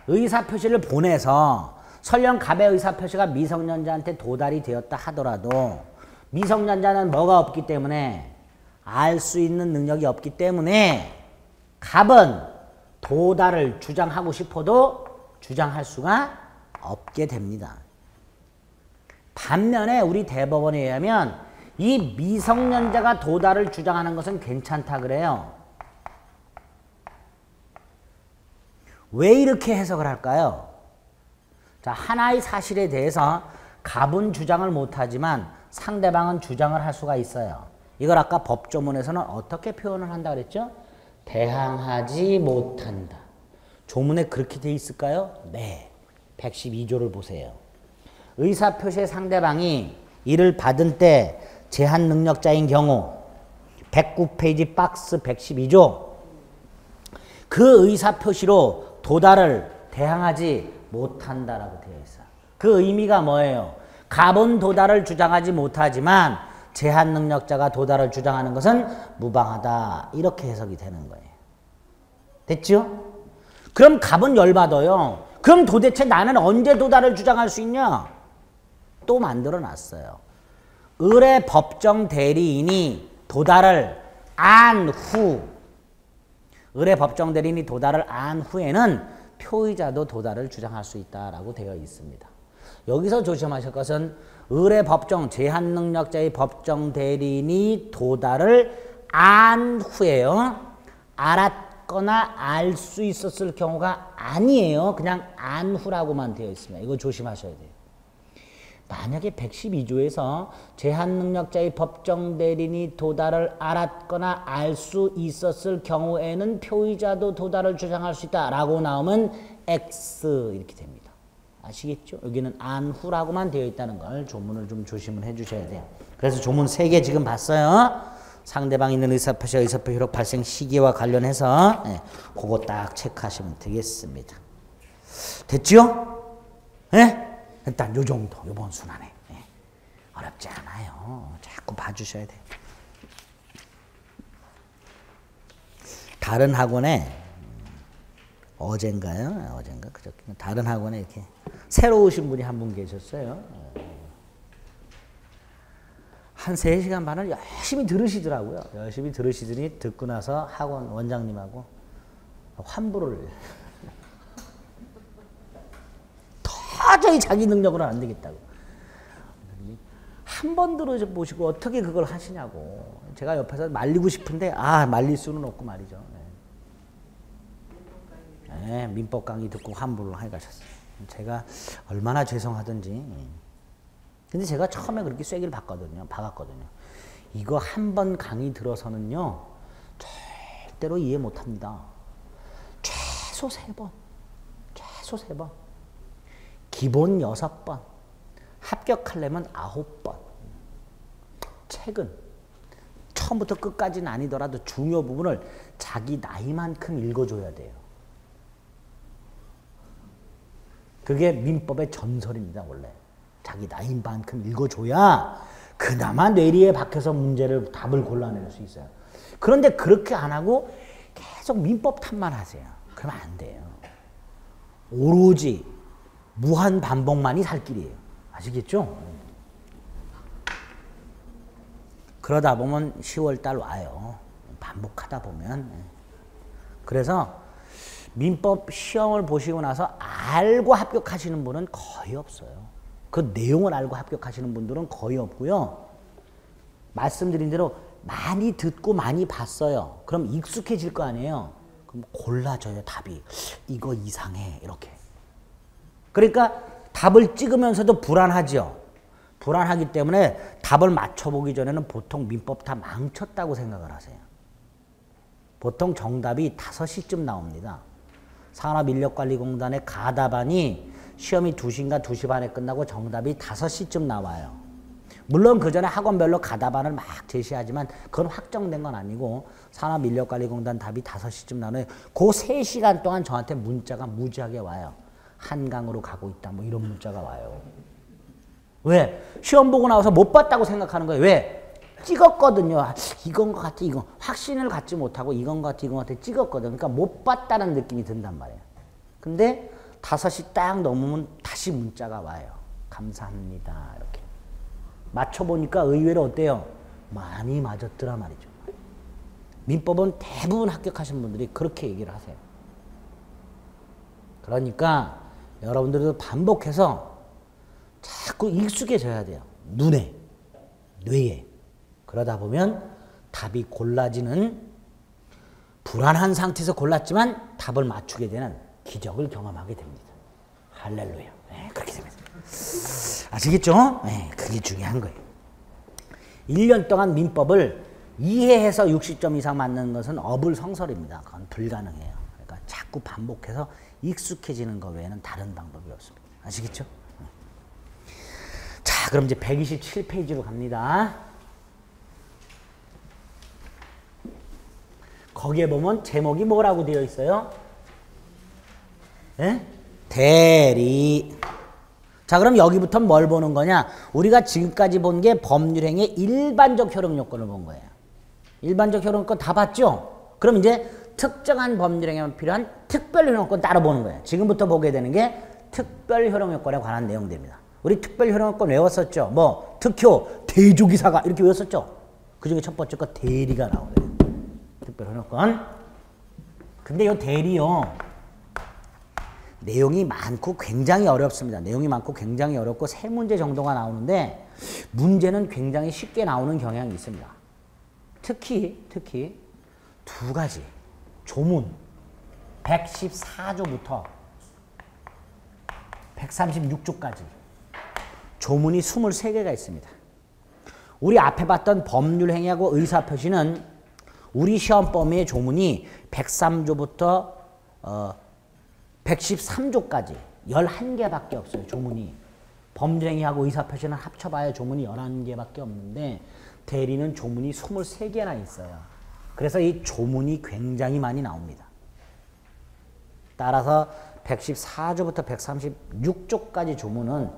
의사표시를 보내서 설령 갑의 의사표시가 미성년자한테 도달이 되었다 하더라도 미성년자는 뭐가 없기 때문에 알 수 있는 능력이 없기 때문에 갑은 도달을 주장하고 싶어도 주장할 수가 없게 됩니다. 반면에 우리 대법원에 의하면 이 미성년자가 도달을 주장하는 것은 괜찮다 그래요. 왜 이렇게 해석을 할까요? 자, 하나의 사실에 대해서 갑은 주장을 못하지만 상대방은 주장을 할 수가 있어요. 이걸 아까 법조문에서는 어떻게 표현을 한다 그랬죠? 대항하지 못한다. 조문에 그렇게 돼 있을까요? 네. 112조를 보세요. 의사표시의 상대방이 이를 받은 때 제한 능력자인 경우 109페이지 박스 112조 그 의사표시로 도달을 대항하지 못한다라고 되어 있어요. 그 의미가 뭐예요? 갑은 도달을 주장하지 못하지만 제한 능력자가 도달을 주장하는 것은 무방하다. 이렇게 해석이 되는 거예요. 됐죠? 그럼 갑은 열받아요. 그럼 도대체 나는 언제 도달을 주장할 수 있냐? 또 만들어 놨어요. 을의 법정 대리인이 도달을 안 후, 을의 법정 대리인이 도달을 안 후에는 표의자도 도달을 주장할 수 있다라고 되어 있습니다. 여기서 조심하실 것은 을의 법정, 제한 능력자의 법정 대리인이 도달을 안 후에요. 알았거나 알 수 있었을 경우가 아니에요. 그냥 안 후라고만 되어 있습니다. 이거 조심하셔야 돼요. 만약에 112조에서 제한 능력자의 법정 대리인이 도달을 알았거나 알 수 있었을 경우에는 표의자도 도달을 주장할 수 있다라고 나오면 X 이렇게 됩니다. 아시겠죠? 여기는 안후라고만 되어 있다는 걸 조문을 좀 조심을 해주셔야 돼요. 그래서 조문 3개 지금 봤어요. 상대방 있는 의사표시와 의사표 효력 발생 시기와 관련해서 그거 딱 체크하시면 되겠습니다. 됐죠? 네? 일단 요 정도, 요번 순환에. 어렵지 않아요. 자꾸 봐주셔야 돼요. 다른 학원에 어젠가요? 어젠가 그저께 다른 학원에 이렇게 새로 오신 분이 한 분 계셨어요. 한 3시간 반을 열심히 들으시더라고요. 열심히 들으시더니 듣고 나서 학원 원장님하고 환불을 도저히 자기 능력으로는 안 되겠다고. 한 번 들어보시고 어떻게 그걸 하시냐고. 제가 옆에서 말리고 싶은데 말릴 수는 없고 말이죠. 네, 민법 강의 듣고 환불을 해 가셨어요. 제가 얼마나 죄송하든지. 근데 제가 처음에 그렇게 쐐기를 박았거든요. 이거 한 번 강의 들어서는요, 절대로 이해 못 합니다. 최소 3번. 최소 3번. 기본 6번. 합격하려면 9번. 책은 처음부터 끝까지는 아니더라도 중요 부분을 자기 나이만큼 읽어줘야 돼요. 그게 민법의 전설입니다, 원래. 자기 나이만큼 읽어줘야 그나마 뇌리에 박혀서 답을 골라낼 수 있어요. 그런데 그렇게 안 하고 계속 민법 탓만 하세요. 그러면 안 돼요. 오로지 무한 반복만이 살 길이에요. 아시겠죠? 그러다 보면 10월달 와요. 반복하다 보면. 그래서 민법 시험을 보시고 나서 알고 합격하시는 분은 거의 없어요. 그 내용을 알고 합격하시는 분들은 거의 없고요. 말씀드린 대로 많이 듣고 많이 봤어요. 그럼 익숙해질 거 아니에요. 그럼 골라져요, 답이. 이거 이상해, 이렇게. 그러니까 답을 찍으면서도 불안하죠. 불안하기 때문에 답을 맞춰보기 전에는 보통 민법 다 망쳤다고 생각을 하세요. 보통 정답이 5시쯤 나옵니다. 산업인력관리공단의 가답안이 시험이 2시인가 2시 반에 끝나고 정답이 5시쯤 나와요. 물론 그 전에 학원별로 가답안을 막 제시하지만 그건 확정된 건 아니고 산업인력관리공단 답이 5시쯤 나와요. 그 3시간 동안 저한테 문자가 무지하게 와요. 한강으로 가고 있다, 뭐 이런 문자가 와요. 왜? 시험 보고 나와서 못 봤다고 생각하는 거예요. 왜? 찍었거든요. 이건 것 같아, 이건. 확신을 갖지 못하고 이건 것 같아, 이건 것 같아 찍었거든. 그러니까 못 봤다는 느낌이 든단 말이에요. 근데 5시 딱 넘으면 다시 문자가 와요. 감사합니다. 이렇게. 맞춰보니까 의외로 어때요? 많이 맞았더라 말이죠. 민법은 대부분 합격하신 분들이 그렇게 얘기를 하세요. 그러니까 여러분들도 반복해서 자꾸 익숙해져야 돼요. 눈에, 뇌에. 그러다 보면 답이 골라지는, 불안한 상태에서 골랐지만 답을 맞추게 되는 기적을 경험하게 됩니다. 할렐루야. 네, 그렇게 됩니다. 아시겠죠? 네, 그게 중요한 거예요. 1년 동안 민법을 이해해서 60점 이상 맞는 것은 어불성설입니다. 그건 불가능해요. 그러니까 자꾸 반복해서 익숙해지는 것 외에는 다른 방법이 없습니다. 아시겠죠? 자, 그럼 이제 127페이지로 갑니다. 거기에 보면 제목이 뭐라고 되어 있어요? 네? 대리. 자, 그럼 여기부터 뭘 보는 거냐? 우리가 지금까지 본 게 법률행위의 일반적 효력 요건을 본 거예요. 일반적 효력 요건 다 봤죠? 그럼 이제 특정한 법률행위에 필요한 특별 효력 요건 따로 보는 거예요. 지금부터 보게 되는 게 특별 효력 요건에 관한 내용들입니다. 우리 특별 효력 요건 외웠었죠? 뭐 특효, 대조기사가 이렇게 외웠었죠? 그 중에 첫 번째 거 대리가 나오네요. 특별 효력 요건. 근데 이 대리요, 내용이 많고 굉장히 어렵습니다. 내용이 많고 굉장히 어렵고 세 문제 정도가 나오는데 문제는 굉장히 쉽게 나오는 경향이 있습니다. 특히 두 가지. 조문 114조부터 136조까지 조문이 23개가 있습니다. 우리 앞에 봤던 법률행위하고 의사표시는 우리 시험 범위의 조문이 103조부터 113조까지 11개밖에 없어요. 조문이. 법률행위하고 의사표시는 합쳐봐야 조문이 11개밖에 없는데 대리는 조문이 23개나 있어요. 그래서 이 조문이 굉장히 많이 나옵니다. 따라서 114조부터 136조까지 조문은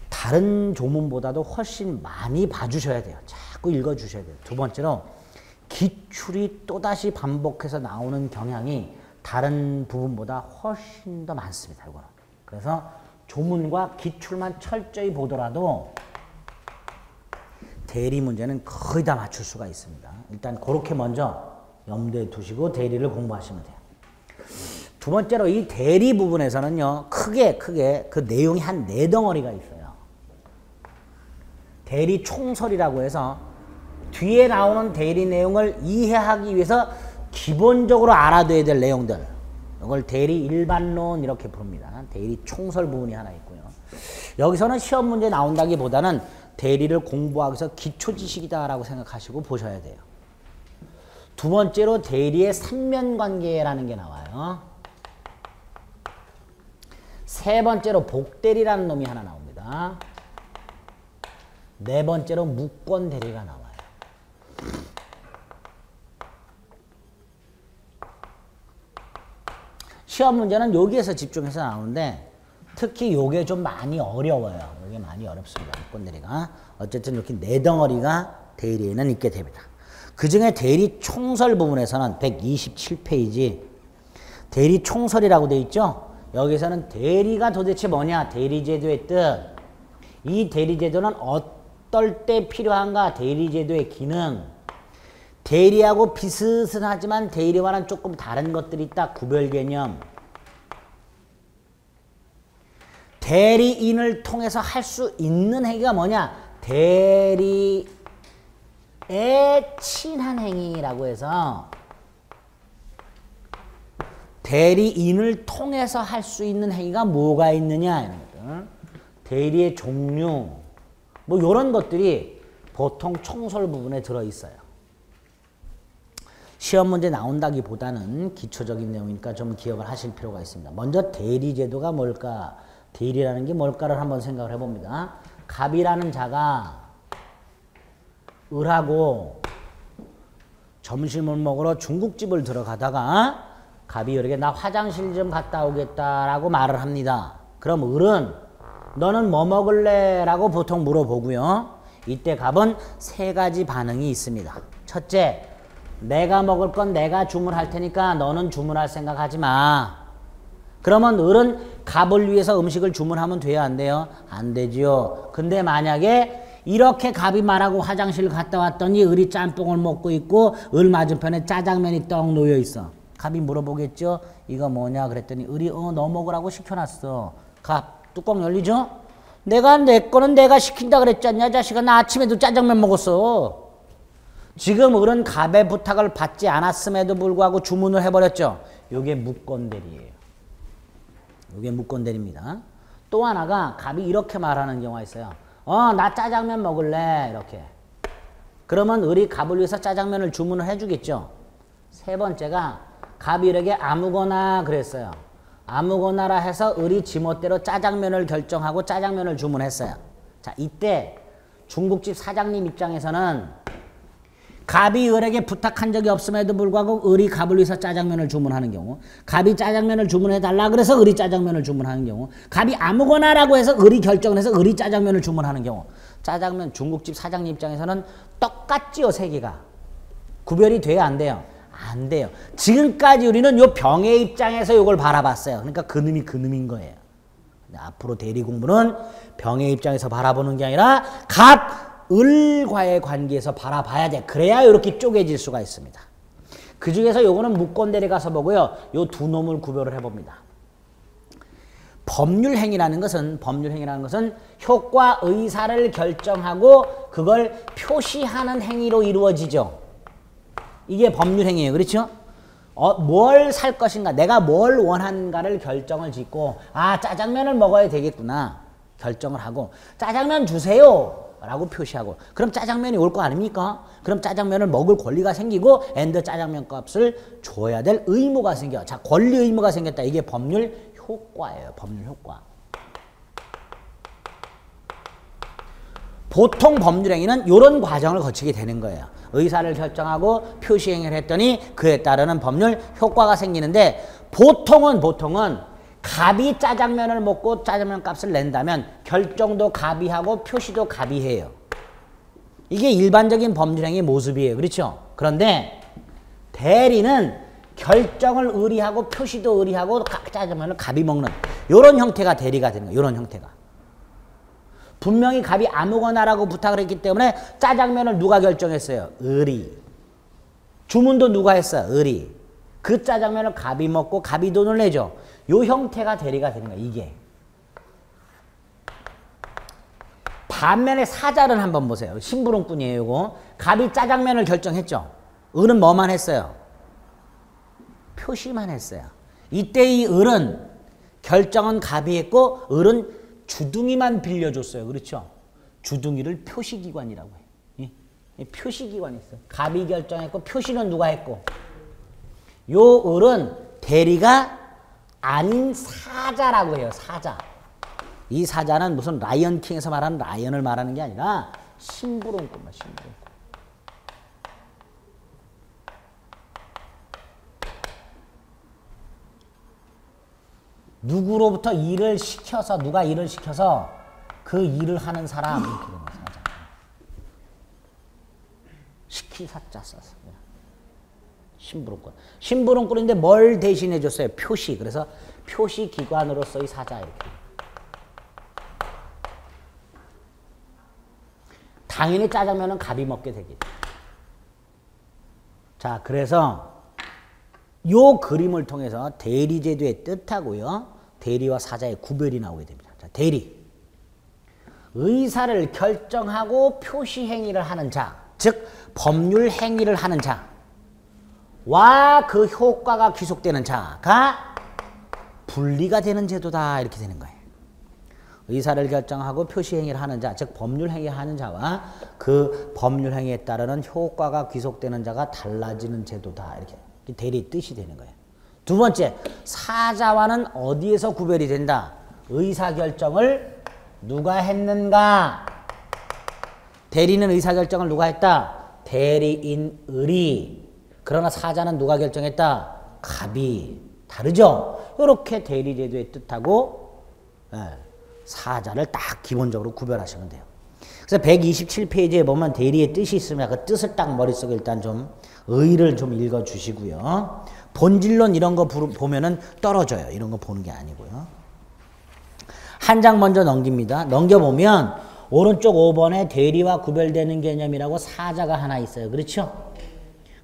다른 조문보다도 훨씬 많이 봐주셔야 돼요. 자꾸 읽어주셔야 돼요. 두 번째로 기출이 또다시 반복해서 나오는 경향이 다른 부분보다 훨씬 더 많습니다. 이거는. 그래서 조문과 기출만 철저히 보더라도 대리 문제는 거의 다 맞출 수가 있습니다. 일단 그렇게 먼저 염두에 두시고 대리를 공부하시면 돼요. 두 번째로 이 대리 부분에서는요, 크게 그 내용이 한 4덩어리가 있어요. 대리 총설이라고 해서 뒤에 나오는 대리 내용을 이해하기 위해서 기본적으로 알아둬야 될 내용들, 이걸 대리 일반론 이렇게 부릅니다. 대리 총설 부분이 하나 있고요. 여기서는 시험 문제 나온다기보다는 대리를 공부하기 위해서 기초 지식이다라고 생각하시고 보셔야 돼요. 두 번째로 대리의 삼면관계라는 게 나와요. 세 번째로 복대리라는 놈이 하나 나옵니다. 네 번째로 무권대리가 나와요. 시험 문제는 여기에서 집중해서 나오는데 특히 요게 좀 많이 어려워요. 요게 많이 어렵습니다. 무권대리가. 어쨌든 이렇게 4덩어리가 대리에는 있게 됩니다. 그 중에 대리 총설 부분에서는 127페이지 대리 총설이라고 되어 있죠. 여기서는 대리가 도대체 뭐냐, 대리제도의 뜻, 이 대리제도는 어떨 때 필요한가, 대리제도의 기능, 대리하고 비슷하지만 대리와는 조금 다른 것들이 있다, 구별 개념, 대리인을 통해서 할 수 있는 행위가 뭐냐, 대리에 친한 행위라고 해서 대리인을 통해서 할 수 있는 행위가 뭐가 있느냐, 이런 것들. 대리의 종류, 뭐 이런 것들이 보통 총설 부분에 들어있어요. 시험 문제 나온다기보다는 기초적인 내용이니까 좀 기억을 하실 필요가 있습니다. 먼저 대리제도가 뭘까, 대리라는 게 뭘까를 한번 생각을 해봅니다. 갑이라는 자가 을하고 점심을 먹으러 중국집을 들어가다가 갑이 을에게 나 화장실 좀 갔다 오겠다라고 말을 합니다. 그럼 을은 너는 뭐 먹을래? 라고 보통 물어보고요. 이때 갑은 3가지 반응이 있습니다. 첫째, 내가 먹을 건 내가 주문할 테니까 너는 주문할 생각하지 마. 그러면 을은 갑을 위해서 음식을 주문하면 돼요, 안 돼요? 안 되지요. 근데 만약에 이렇게 갑이 말하고 화장실 갔다 왔더니 을이 짬뽕을 먹고 있고 을 맞은편에 짜장면이 떡 놓여 있어. 갑이 물어보겠죠? 이거 뭐냐? 그랬더니 을이 너 먹으라고 시켜놨어. 갑 뚜껑 열리죠? 내 거는 내가 시킨다 그랬지 않냐 자식아. 나 아침에도 짜장면 먹었어. 지금 을은 갑의 부탁을 받지 않았음에도 불구하고 주문을 해버렸죠. 요게 묵건대리예요. 요게 묵건대리입니다. 또 하나가 갑이 이렇게 말하는 경우가 있어요. 나 짜장면 먹을래. 이렇게. 그러면 을이 갑을 위해서 짜장면을 주문을 해주겠죠. 세 번째가 갑이 이렇게 아무거나 그랬어요. 아무거나라 해서 을이 지멋대로 짜장면을 결정하고 짜장면을 주문했어요. 자, 이때 중국집 사장님 입장에서는 갑이 을에게 부탁한 적이 없음에도 불구하고 을이 갑을 위해서 짜장면을 주문하는 경우, 갑이 짜장면을 주문해달라 그래서 을이 짜장면을 주문하는 경우, 갑이 아무거나라고 해서 을이 결정을 해서 을이 짜장면을 주문하는 경우, 짜장면 중국집 사장님 입장에서는 똑같지요, 세 개가. 구별이 돼야 안 돼요? 안 돼요. 지금까지 우리는 요 병의 입장에서 요걸 바라봤어요. 그러니까 그놈이 그놈인 거예요. 앞으로 대리 공부는 병의 입장에서 바라보는 게 아니라 갑, 을과의 관계에서 바라봐야 돼. 그래야 이렇게 쪼개질 수가 있습니다. 그 중에서 요거는 묵건대리 가서 보고요. 요 두 놈을 구별을 해봅니다. 법률행위라는 것은 효과 의사를 결정하고 그걸 표시하는 행위로 이루어지죠. 이게 법률행위예요. 그렇죠? 뭘 살 것인가, 내가 뭘 원하는가를 결정을 짓고 짜장면을 먹어야 되겠구나 결정을 하고 짜장면 주세요 라고 표시하고 그럼 짜장면이 올 거 아닙니까? 그럼 짜장면을 먹을 권리가 생기고 엔드 짜장면 값을 줘야 될 의무가 생겨. 자, 권리 의무가 생겼다. 이게 법률 효과예요. 법률 효과. 보통 법률행위는 이런 과정을 거치게 되는 거예요. 의사를 결정하고 표시행위를 했더니 그에 따르는 법률 효과가 생기는데 보통은 갑이 짜장면을 먹고 짜장면 값을 낸다면 결정도 갑이 하고 표시도 갑이 해요. 이게 일반적인 법률행위의 모습이에요. 그렇죠? 그런데 대리는 결정을 을이하고 표시도 을이하고 짜장면을 갑이 먹는 이런 형태가 대리가 되는 거예요. 이런 형태가. 분명히 갑이 아무거나라고 부탁을 했기 때문에 짜장면을 누가 결정했어요? 을이. 주문도 누가 했어요? 을이. 그 짜장면을 갑이 먹고 갑이 돈을 내죠. 요 형태가 대리가 되는 거예요. 이게. 반면에 사자는 한번 보세요. 심부름꾼이에요. 이거. 갑이 짜장면을 결정했죠. 을은 뭐만 했어요? 표시만 했어요. 이때 이 을은 결정은 갑이 했고 을은 주둥이만 빌려줬어요. 그렇죠? 주둥이를 표시기관이라고 해요. 표시기관이 있어요. 갑이 결정했고 표시는 누가 했고 요 을은 대리가 아닌 사자라고 해요. 사자. 이 사자는 무슨 라이언킹에서 말하는 라이언을 말하는 게 아니라 심부름꾼만 심부름꾼. 누구로부터 일을 시켜서 누가 일을 시켜서 그 일을 하는 사람 이렇게 되는 거예요. 사자. 시키사자 써서 심부름꾼. 심부름꾼인데 뭘 대신해 줬어요? 표시. 그래서 표시기관으로서의 사자 이렇게. 당연히 짜장면은 갑이 먹게 되겠죠. 자, 그래서 요 그림을 통해서 대리제도의 뜻하고요. 대리와 사자의 구별이 나오게 됩니다. 자, 대리. 의사를 결정하고 표시행위를 하는 자, 즉 법률행위를 하는 자와 그 효과가 귀속되는 자가 분리가 되는 제도다 이렇게 되는 거예요. 의사를 결정하고 표시행위를 하는 자, 즉 법률행위를 하는 자와 그 법률행위에 따르는 효과가 귀속되는 자가 달라지는 제도다 이렇게 대리 뜻이 되는 거예요. 두 번째, 사자와는 어디에서 구별이 된다? 의사결정을 누가 했는가? 대리는 의사결정을 누가 했다? 대리인 을이. 그러나 사자는 누가 결정했다? 갑이. 다르죠? 이렇게 대리제도의 뜻하고 사자를 딱 기본적으로 구별하시면 돼요. 그래서 127페이지에 보면 대리의 뜻이 있으면 그 뜻을 딱 머릿속에 일단 좀 의를 좀 읽어주시고요. 본질론 이런 거 보면은 떨어져요. 이런 거 보는 게 아니고요. 한 장 먼저 넘깁니다. 넘겨보면 오른쪽 5번에 대리와 구별되는 개념이라고 사자가 하나 있어요. 그렇죠?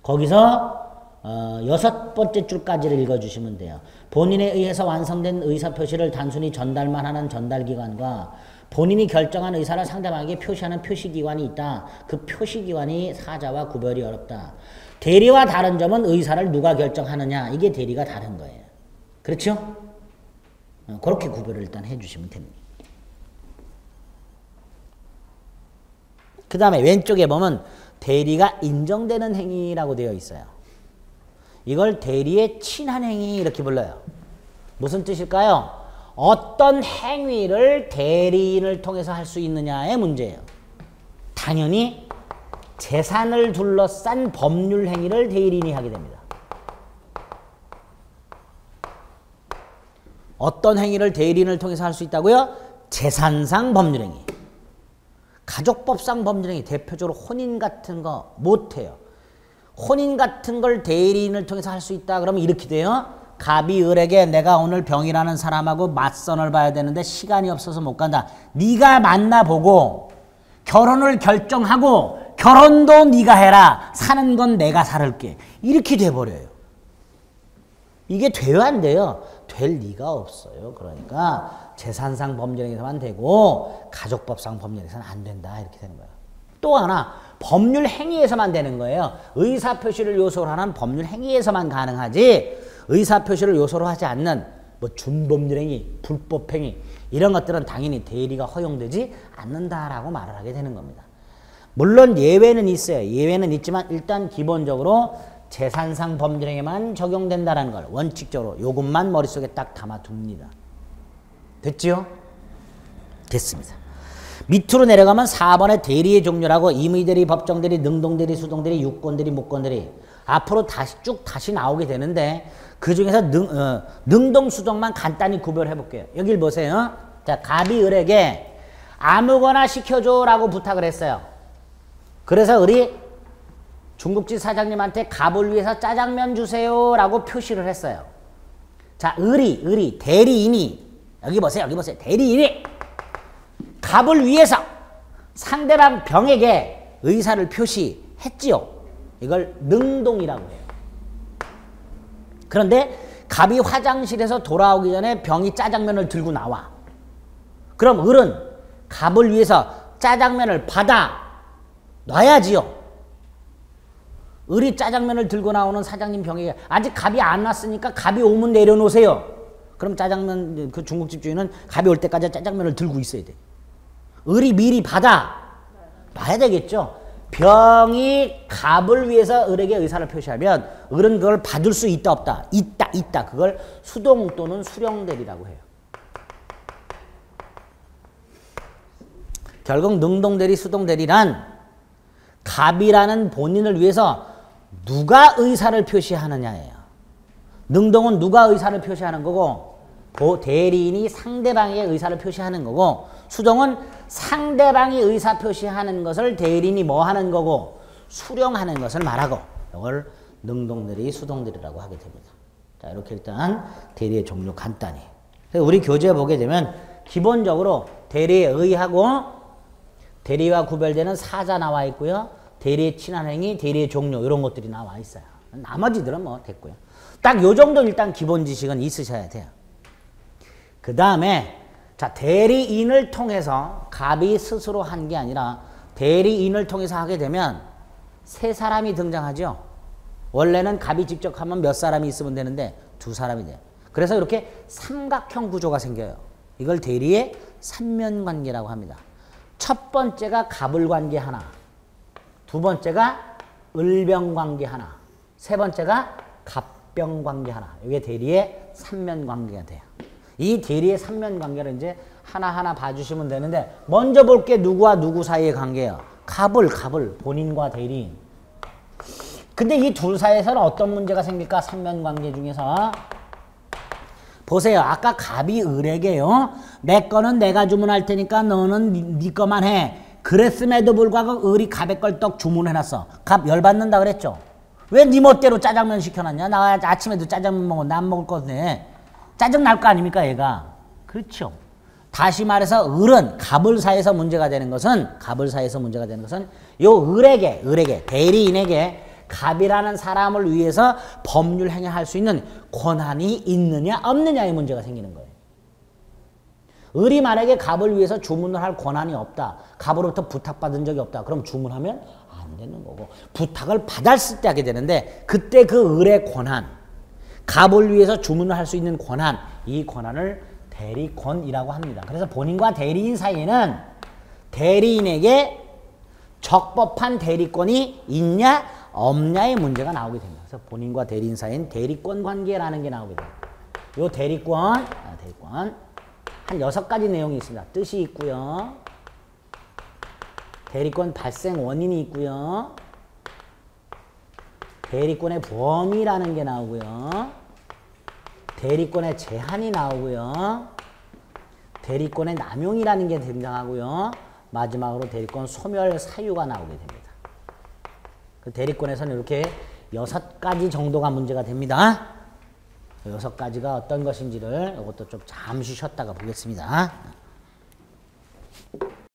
거기서 6번째 줄까지를 읽어주시면 돼요. 본인에 의해서 완성된 의사표시를 단순히 전달만 하는 전달기관과 본인이 결정한 의사를 상대방에게 표시하는 표시기관이 있다. 그 표시기관이 사자와 구별이 어렵다. 대리와 다른 점은 의사를 누가 결정하느냐. 이게 대리가 다른 거예요. 그렇죠? 그렇게 구별을 일단 해주시면 됩니다. 그 다음에 왼쪽에 보면 대리가 인정되는 행위라고 되어 있어요. 이걸 대리의 친한 행위 이렇게 불러요. 무슨 뜻일까요? 어떤 행위를 대리인을 통해서 할 수 있느냐의 문제예요. 당연히 재산을 둘러싼 법률 행위를 대리인이 하게 됩니다. 어떤 행위를 대리인을 통해서 할 수 있다고요? 재산상 법률 행위. 가족법상 법률 행위, 대표적으로 혼인 같은 거 못해요. 혼인 같은 걸 대리인을 통해서 할 수 있다 그러면 이렇게 돼요. 갑이 을에게 내가 오늘 병이라는 사람하고 맞선을 봐야 되는데 시간이 없어서 못 간다. 네가 만나보고 결혼을 결정하고 결혼도 네가 해라. 사는 건 내가 살을게. 이렇게 돼버려요. 이게 돼요 안 돼요? 될 리가 없어요. 그러니까 재산상 법률행위에서만 되고 가족법상 법률행위에서는 안 된다. 이렇게 되는 거예요. 또 하나 법률 행위에서만 되는 거예요. 의사표시를 요소로 하는 법률 행위에서만 가능하지 의사표시를 요소로 하지 않는 뭐 준법률행위, 불법행위 이런 것들은 당연히 대리가 허용되지 않는다라고 말을 하게 되는 겁니다. 물론 예외는 있어요. 예외는 있지만 일단 기본적으로 재산상 법률행위만 적용된다는 걸 원칙적으로 이것만 머릿속에 딱 담아둡니다. 됐죠? 됐습니다. 밑으로 내려가면 4번에 대리의 종류라고 임의대리, 법정대리, 능동대리, 수동대리, 유권대리, 무권대리 앞으로 다시 나오게 되는데 그 중에서 능동, 수동만 간단히 구별해 볼게요. 여길 보세요. 자, 갑이 을에게 아무거나 시켜줘 라고 부탁을 했어요. 그래서 을이 중국집 사장님한테 갑을 위해서 짜장면 주세요 라고 표시를 했어요. 자, 을이 대리인이 여기 보세요. 대리인이 갑을 위해서 상대방 병에게 의사를 표시했지요. 이걸 능동이라고 해요. 그런데 갑이 화장실에서 돌아오기 전에 병이 짜장면을 들고 나와. 그럼 을은 갑을 위해서 짜장면을 받아 놔야지요. 을이 짜장면을 들고 나오는 사장님 병에게 아직 갑이 안 왔으니까 갑이 오면 내려놓으세요. 그럼 짜장면 그 중국집 주인은 갑이 올 때까지 짜장면을 들고 있어야 돼. 을이 미리 받아 놔야 되겠죠. 병이 갑을 위해서 을에게 의사를 표시하면 을은 그걸 받을 수 있다 없다? 있다. 그걸 수동 또는 수령대리라고 해요. 결국 능동대리, 수동대리란 갑이라는 본인을 위해서 누가 의사를 표시하느냐예요. 능동은 누가 의사를 표시하는 거고 대리인이 상대방의 의사를 표시하는 거고 수동은 상대방이 의사 표시하는 것을 대리인이 뭐 하는 거고 수령하는 것을 말하고 이걸 능동대리, 수동대리라고 하게 됩니다. 자, 이렇게 일단 대리의 종류 간단히. 우리 교재에 보게 되면 기본적으로 대리에 의하고 대리와 구별되는 사자 나와 있고요. 대리의 친한 행위, 대리의 종류 이런 것들이 나와 있어요. 나머지들은 뭐 됐고요. 딱 요 정도 일단 기본 지식은 있으셔야 돼요. 그 다음에 자, 대리인을 통해서 갑이 스스로 한 게 아니라 대리인을 통해서 하게 되면 세 사람이 등장하죠. 원래는 갑이 직접 하면 몇 사람이 있으면 되는데 두 사람이 돼요. 그래서 이렇게 삼각형 구조가 생겨요. 이걸 대리의 삼면관계라고 합니다. 첫 번째가 갑을관계 하나, 두 번째가 을병관계 하나, 세 번째가 갑병관계 하나. 이게 대리의 삼면관계가 돼요. 이 대리의 삼면관계를 이제 하나하나 봐주시면 되는데 먼저 볼 게 누구와 누구 사이의 관계예요. 갑을 본인과 대리인. 근데 이 둘 사이에서는 어떤 문제가 생길까? 삼면관계 중에서 보세요. 아까 갑이 을에게요. 내 거는 내가 주문할 테니까 너는 네 거만 해. 그랬음에도 불구하고 을이 갑의 걸떡 주문해놨어. 갑 열받는다 그랬죠. 왜 네 멋대로 짜장면 시켜놨냐? 나 아침에도 짜장면 먹어. 나 안 먹을 건데. 짜증 날 거 아닙니까 얘가. 그렇죠. 다시 말해서 을은 갑을 사이에서 문제가 되는 것은 요 을에게 대리인에게 갑이라는 사람을 위해서 법률 행위할 수 있는 권한이 있느냐 없느냐의 문제가 생기는 거예요. 을이 만약에 갑을 위해서 주문을 할 권한이 없다. 갑으로부터 부탁받은 적이 없다. 그럼 주문하면 안 되는 거고 부탁을 받았을 때 하게 되는데 그때 그 을의 권한, 갑을 위해서 주문을 할 수 있는 권한, 이 권한을 대리권이라고 합니다. 그래서 본인과 대리인 사이에는 대리인에게 적법한 대리권이 있냐 없냐의 문제가 나오게 됩니다. 그래서 본인과 대리인 사이엔 대리권 관계라는 게 나오게 됩니다. 요 대리권 한 6가지 내용이 있습니다. 뜻이 있고요. 대리권 발생 원인이 있고요. 대리권의 범위라는 게 나오고요. 대리권의 제한이 나오고요. 대리권의 남용이라는 게 등장하고요. 마지막으로 대리권 소멸 사유가 나오게 됩니다. 그 대리권에서는 이렇게 6가지 정도가 문제가 됩니다. 6가지가 어떤 것인지를 이것도 좀 잠시 쉬었다가 보겠습니다.